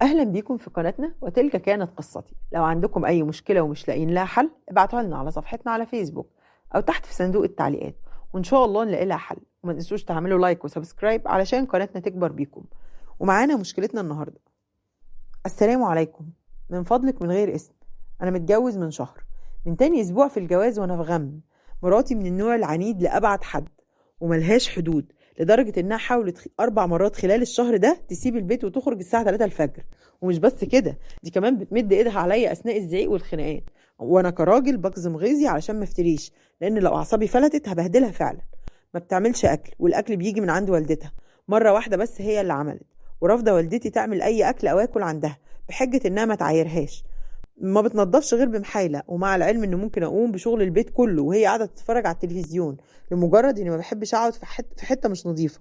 أهلا بيكم في قناتنا وتلك كانت قصتي. لو عندكم أي مشكلة ومش لاقيين لها حل ابعتوها لنا على صفحتنا على فيسبوك أو تحت في صندوق التعليقات وإن شاء الله نلاقي لها حل. وما تنسوش تعملوا لايك وسبسكرايب علشان قناتنا تكبر بيكم. ومعانا مشكلتنا النهاردة. السلام عليكم، من فضلك من غير اسم. أنا متجوز من شهر، من تاني أسبوع في الجواز وأنا في غم. مراتي من النوع العنيد لأبعد حد وملهاش حدود، لدرجة إنها حاولت 4 مرات خلال الشهر ده تسيب البيت وتخرج الساعة 3 الفجر. ومش بس كده، دي كمان بتمد إيدها عليا أثناء الزعيق والخناقات، وأنا كراجل بكظم غيظي علشان ما افتريش، لأن لو أعصابي فلتت هبهدلها فعلا. ما بتعملش أكل، والأكل بيجي من عند والدتها. مرة واحدة بس هي اللي عملت، ورافضة والدتي تعمل أي أكل أو آكل عندها بحجة إنها ما تعايرهاش. ما بتنضفش غير بمحايلة، ومع العلم إن ممكن أقوم بشغل البيت كله وهي قاعدة تتفرج على التلفزيون، لمجرد إني ما بحبش أقعد في حتة مش نظيفة.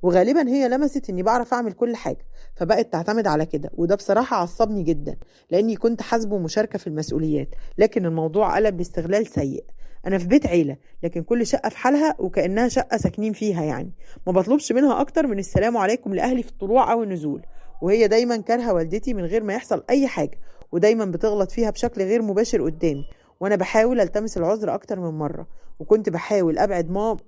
وغالبا هي لمست إني بعرف أعمل كل حاجة، فبقت تعتمد على كده، وده بصراحة عصبني جدا لأني كنت حاسبه مشاركة في المسؤوليات، لكن الموضوع قلب لاستغلال سيء. أنا في بيت عيلة، لكن كل شقة في حالها وكأنها شقة ساكنين فيها، يعني ما بطلبش منها أكتر من السلام عليكم لأهلي في الطلوع أو النزول. وهي دايما كارهة والدتي من غير ما يحصل أي حاجة، ودايما بتغلط فيها بشكل غير مباشر قدامي، وانا بحاول التمس العذر اكتر من مره. وكنت بحاول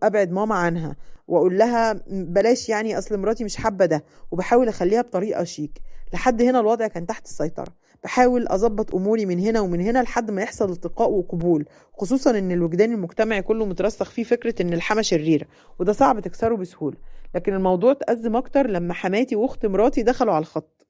ابعد ماما عنها واقول لها بلاش، يعني اصل مراتي مش حابه ده، وبحاول اخليها بطريقه شيك. لحد هنا الوضع كان تحت السيطره، بحاول اظبط اموري من هنا ومن هنا لحد ما يحصل التقاء وقبول، خصوصا ان الوجدان المجتمعي كله مترسخ فيه فكره ان الحما شريره، وده صعب تكسره بسهوله. لكن الموضوع تأزم اكتر لما حماتي واخت مراتي دخلوا على الخط.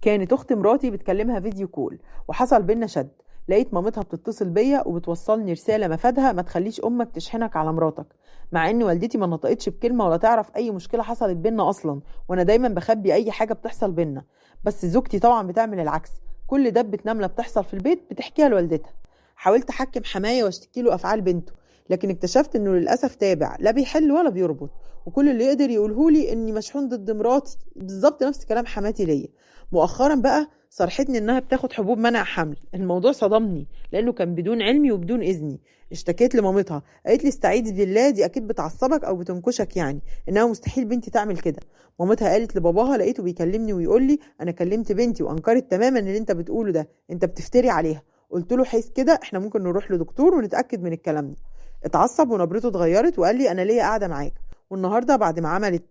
كانت اخت مراتي بتكلمها فيديو كول، وحصل بينا شد. لقيت مامتها بتتصل بيا وبتوصلني رساله مفادها ما تخليش امك تشحنك على مراتك، مع ان والدتي ما نطقتش بكلمه ولا تعرف اي مشكله حصلت بينا اصلا، وانا دايما بخبي اي حاجه بتحصل بينا. بس زوجتي طبعا بتعمل العكس، كل دبة نمله بتحصل في البيت بتحكيها لوالدتها. حاولت احكم حمايه واشتكي له افعال بنته، لكن اكتشفت انه للاسف تابع، لا بيحل ولا بيربط، وكل اللي يقدر يقوله لي اني مشحون ضد مراتي، بالظبط نفس كلام حماتي ليا. مؤخرا بقى صرحتني انها بتاخد حبوب منع حمل. الموضوع صدمني لانه كان بدون علمي وبدون اذني. اشتكيت لمامتها، قالت لي استعيذي بالله، دي اكيد بتعصبك او بتنكشك، يعني انها مستحيل بنتي تعمل كده. مامتها قالت لباباها، لقيته بيكلمني ويقول لي انا كلمت بنتي وانكرت تماما اللي انت بتقوله ده، انت بتفتري عليها. قلت له حيث كده احنا ممكن نروح لدكتور ونتاكد من الكلام ده. اتعصب ونبرته اتغيرت وقال لي انا ليا قاعده معاك. والنهارده بعد ما عملت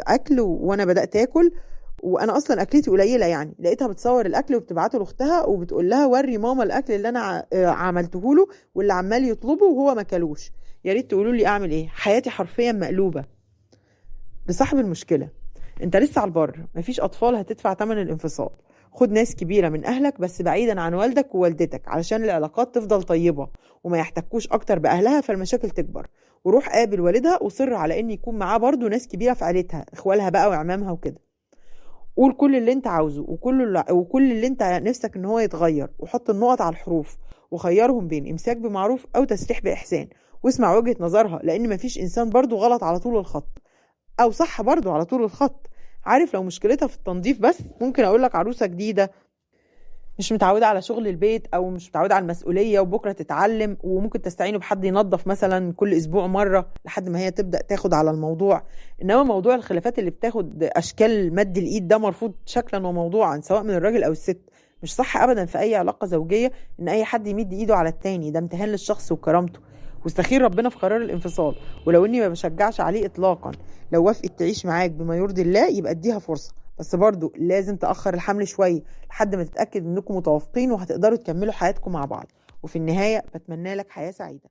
اكل وانا بدات اكل، وانا اصلا اكلتي قليله، يعني لقيتها بتصور الاكل وبتبعته لاختها وبتقول لها وري ماما الاكل اللي انا عملته له واللي عمال يطلبه وهو ما كلوش. يا ريت تقولوا لي اعمل ايه، حياتي حرفيا مقلوبه. لصاحب المشكله، انت لسه على البر، مفيش اطفال هتدفع ثمن الانفصال. خد ناس كبيره من اهلك بس بعيدا عن والدك ووالدتك علشان العلاقات تفضل طيبه وما يحتكوش اكتر باهلها فالمشاكل تكبر. وروح قابل والدها وصر على ان يكون معاه برضو ناس كبيره في عيلتها، اخوالها بقى وعمامها وكده. قول كل اللي انت عاوزه وكل اللي انت نفسك ان هو يتغير، وحط النقط على الحروف، وخيرهم بين امساك بمعروف او تسريح باحسان، واسمع وجهة نظرها، لان مفيش انسان برضو غلط على طول الخط او صح برضو على طول الخط. عارف، لو مشكلتها في التنظيف بس ممكن اقولك عروسة جديدة مش متعودة على شغل البيت أو مش متعودة على المسؤولية وبكرة تتعلم، وممكن تستعينوا بحد ينظف مثلا كل أسبوع مرة لحد ما هي تبدأ تاخد على الموضوع. إنما موضوع الخلافات اللي بتاخد أشكال مد الإيد ده مرفوض شكلا وموضوعا، سواء من الراجل أو الست. مش صح أبدا في أي علاقة زوجية إن أي حد يمد إيده على التاني، ده امتهان للشخص وكرامته. واستخير ربنا في قرار الانفصال، ولو إني ما بشجعش عليه إطلاقا. لو وافقت تعيش معاك بما يرضي الله يبقى اديها فرصة، بس برضو لازم تأخر الحمل شوية لحد ما تتأكد انكم متوافقين وهتقدروا تكملوا حياتكم مع بعض. وفي النهاية بتمنى لك حياة سعيدة.